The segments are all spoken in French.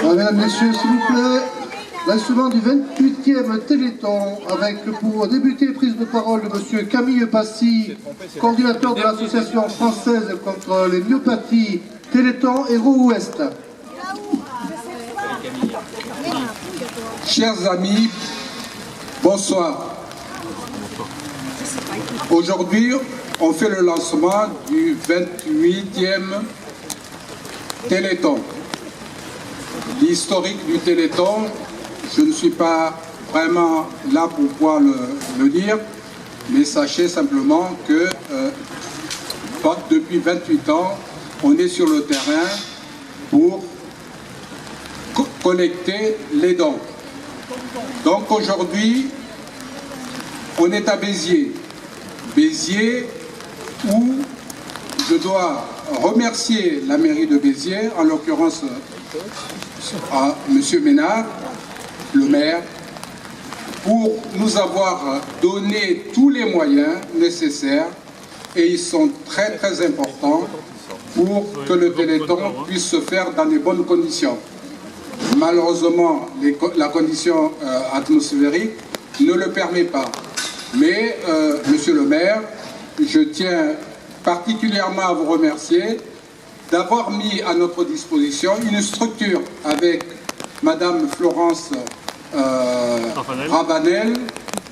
Mesdames, Messieurs, s'il vous plaît, l'instrument du 28e Téléthon, avec pour débuter prise de parole de M. Camille Passy, coordinateur de l'association française contre les myopathies Téléthon Héros Ouest. Chers amis, bonsoir. Aujourd'hui, on fait le lancement du 28e Téléthon. L'historique du Téléthon, je ne suis pas vraiment là pour pouvoir le dire, mais sachez simplement que depuis 28 ans, on est sur le terrain pour collecter les dons. Donc aujourd'hui, on est à Béziers. Béziers où je dois remercier la mairie de Béziers, en l'occurrence à M. Ménard, le maire, pour nous avoir donné tous les moyens nécessaires, et ils sont très très importants pour que le Téléthon puisse se faire dans les bonnes conditions. Malheureusement, la condition atmosphérique ne le permet pas. Mais, monsieur le maire, je tiens particulièrement à vous remercier d'avoir mis à notre disposition une structure avec madame Florence Rabanel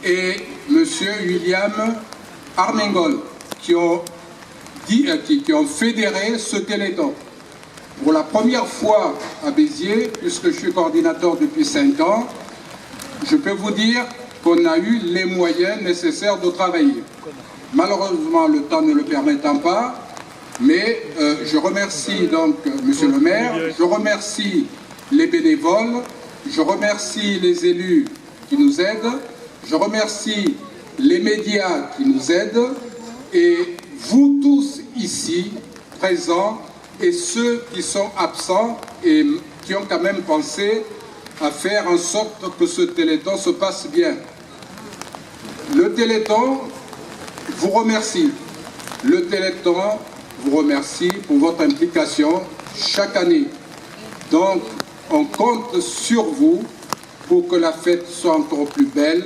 et monsieur William Armengol qui ont fédéré ce Téléthon. Pour la première fois à Béziers, puisque je suis coordinateur depuis 5 ans, je peux vous dire qu'on a eu les moyens nécessaires de travailler. Malheureusement, le temps ne le permettant pas, mais je remercie donc monsieur le maire, je remercie les bénévoles, je remercie les élus qui nous aident, je remercie les médias qui nous aident, et vous tous ici, présents, et ceux qui sont absents et qui ont quand même pensé à faire en sorte que ce Téléthon se passe bien. Le Téléthon vous remercie. Le Téléthon vous remercie pour votre implication chaque année. Donc, on compte sur vous pour que la fête soit encore plus belle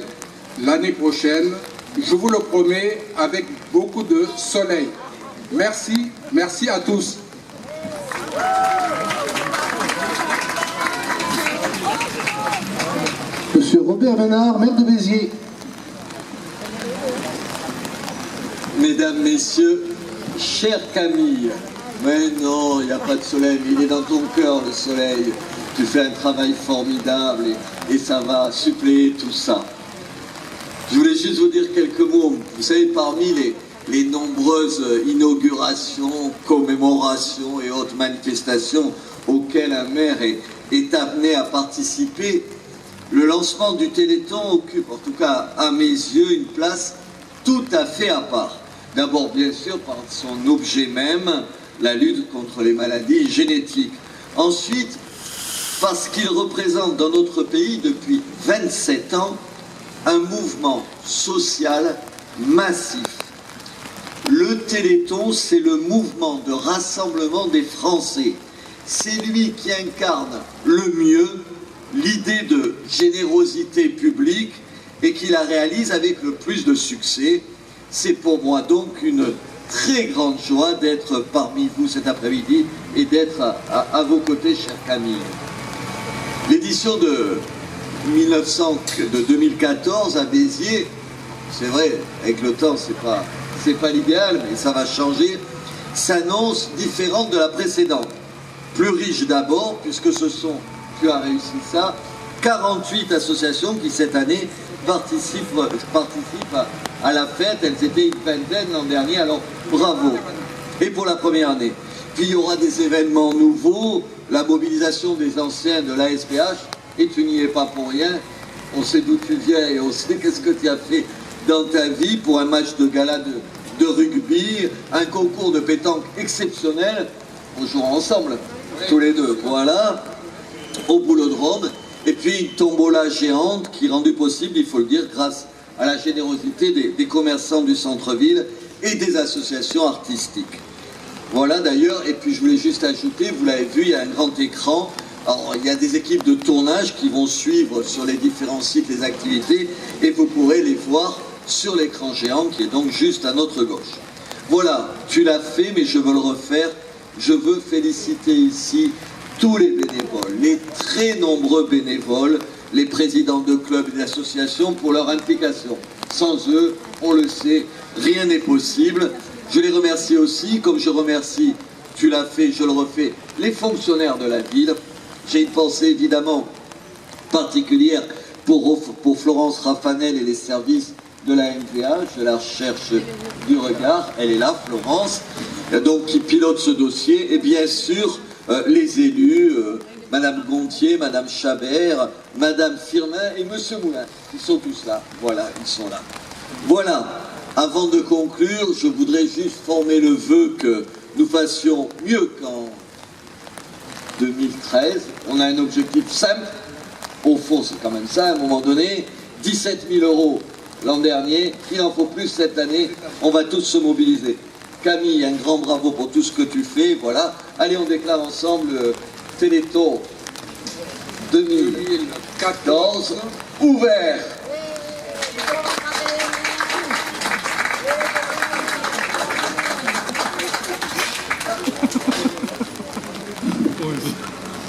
l'année prochaine. Je vous le promets, avec beaucoup de soleil. Merci, merci à tous. Monsieur Robert Ménard, maire de Béziers. Mesdames, Messieurs, chère Camille, mais non, il n'y a pas de soleil, il est dans ton cœur le soleil. Tu fais un travail formidable et ça va suppléer tout ça. Je voulais juste vous dire quelques mots. Vous savez, parmi les nombreuses inaugurations, commémorations et autres manifestations auxquelles un maire est amené à participer, le lancement du Téléthon occupe, en tout cas à mes yeux, une place tout à fait à part. D'abord, bien sûr, par son objet même, la lutte contre les maladies génétiques. Ensuite, parce qu'il représente dans notre pays, depuis 27 ans, un mouvement social massif. Le Téléthon, c'est le mouvement de rassemblement des Français. C'est lui qui incarne le mieux l'idée de générosité publique et qui la réalise avec le plus de succès. C'est pour moi donc une très grande joie d'être parmi vous cet après-midi et d'être à vos côtés, chère Camille. L'édition de 2014 à Béziers, c'est vrai, avec le temps, c'est pas l'idéal, mais ça va changer, s'annonce différente de la précédente. Plus riche d'abord, puisque tu as réussi ça, 48 associations qui cette année participent à la fête. Elles étaient une vingtaine l'an dernier, alors bravo. Et pour la première année. Puis il y aura des événements nouveaux, la mobilisation des anciens de l'ASPH, et tu n'y es pas pour rien. On sait d'où tu viens et on sait qu'est-ce que tu as fait dans ta vie pour un match de gala de rugby, un concours de pétanque exceptionnel. On jouera ensemble, tous les deux, voilà, au Boulodrome. Et puis une tombola géante qui est rendue possible, il faut le dire, grâce à la générosité des commerçants du centre-ville et des associations artistiques. Voilà d'ailleurs, et puis je voulais juste ajouter, vous l'avez vu, il y a un grand écran. Alors, il y a des équipes de tournage qui vont suivre sur les différents sites les activités et vous pourrez les voir sur l'écran géant qui est donc juste à notre gauche. Voilà, tu l'as fait, mais je veux le refaire. Je veux féliciter ici tous les bénévoles, les très nombreux bénévoles, les présidents de clubs et d'associations pour leur implication. Sans eux, on le sait, rien n'est possible. Je les remercie aussi, comme je remercie, tu l'as fait, je le refais, les fonctionnaires de la ville. J'ai une pensée évidemment particulière pour Florence Raffanel et les services de la NVA. Je la recherche du regard, elle est là, Florence, donc qui pilote ce dossier, et bien sûr les élus, Madame Gontier, Madame Chabert, Madame Firmin et Monsieur Moulin, ils sont tous là, voilà, ils sont là. Voilà, avant de conclure, je voudrais juste former le vœu que nous fassions mieux qu'en 2013. On a un objectif simple, au fond c'est quand même ça, à un moment donné, 17 000 € l'an dernier, il en faut plus cette année, on va tous se mobiliser. Camille, un grand bravo pour tout ce que tu fais, voilà. Allez, on déclare ensemble Téléthon 2014 ouvert.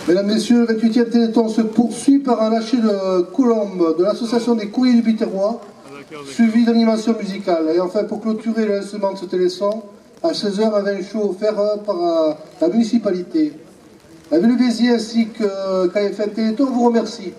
Mesdames, Messieurs, le 28e Téléthon se poursuit par un lâcher de colombes de l'association des courriers du Biterrois, suivi d'animation musicale. Et enfin, pour clôturer le lancement de ce téléthon, à 16h, un vin chaud offert par la municipalité. La ville de Béziers ainsi que KFM Téléthon vous remercie.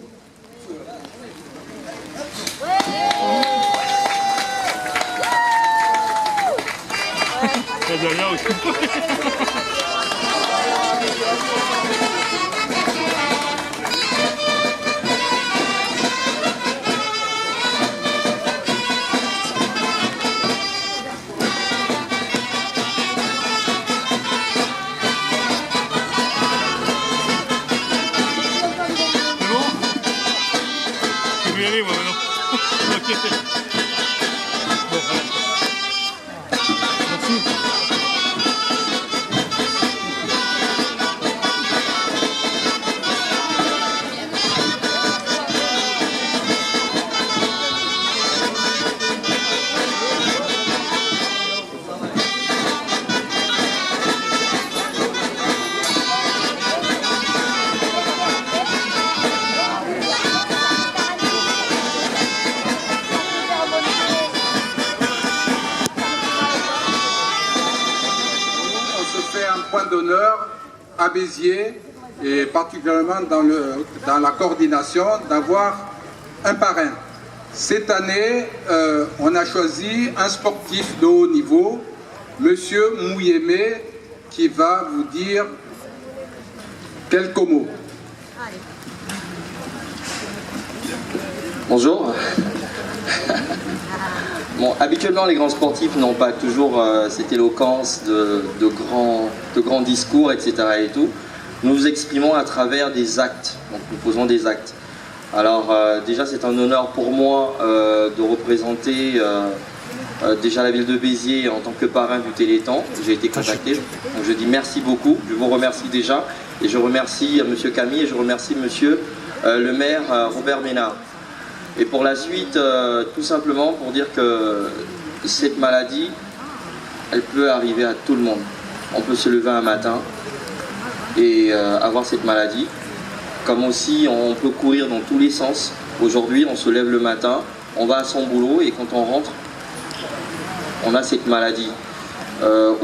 À Béziers et particulièrement dans la coordination d'avoir un parrain. Cette année, on a choisi un sportif de haut niveau, Monsieur Mouyemé, qui va vous dire quelques mots. Bonjour. Bon, habituellement, les grands sportifs n'ont pas toujours cette éloquence de grands discours, etc. Et tout. Nous nous exprimons à travers des actes. Donc, nous posons des actes. Alors, déjà, c'est un honneur pour moi de représenter déjà la ville de Béziers en tant que parrain du Téléthon. J'ai été contacté. Donc, je dis merci beaucoup. Je vous remercie déjà. Et je remercie M. Camille et je remercie M. le maire Robert Ménard. Et pour la suite, tout simplement pour dire que cette maladie, elle peut arriver à tout le monde. On peut se lever un matin et avoir cette maladie. Comme aussi, on peut courir dans tous les sens. Aujourd'hui, on se lève le matin, on va à son boulot et quand on rentre, on a cette maladie.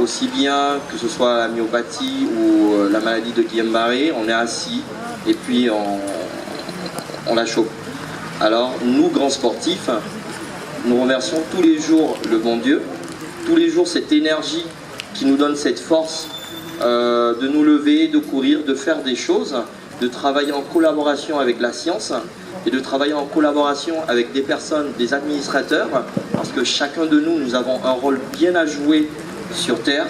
Aussi bien que ce soit la myopathie ou la maladie de Guillain-Barré, on est assis et puis on la chope. Alors, nous, grands sportifs, nous remercions tous les jours le bon Dieu, tous les jours cette énergie qui nous donne cette force de nous lever, de courir, de faire des choses, de travailler en collaboration avec la science et de travailler en collaboration avec des personnes, des administrateurs, parce que chacun de nous, nous avons un rôle bien à jouer sur Terre,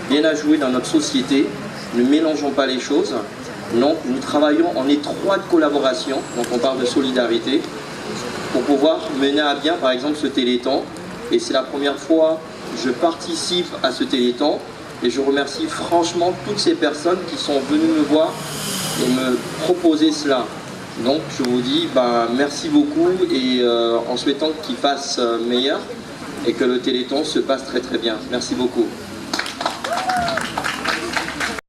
bien à jouer dans notre société. Ne mélangeons pas les choses. Non, nous travaillons en étroite collaboration, donc on parle de solidarité, pour pouvoir mener à bien par exemple ce téléthon. Et c'est la première fois que je participe à ce téléthon et je remercie franchement toutes ces personnes qui sont venues me voir et me proposer cela. Donc je vous dis merci beaucoup et en souhaitant qu'il fasse meilleur et que le téléthon se passe très très bien. Merci beaucoup.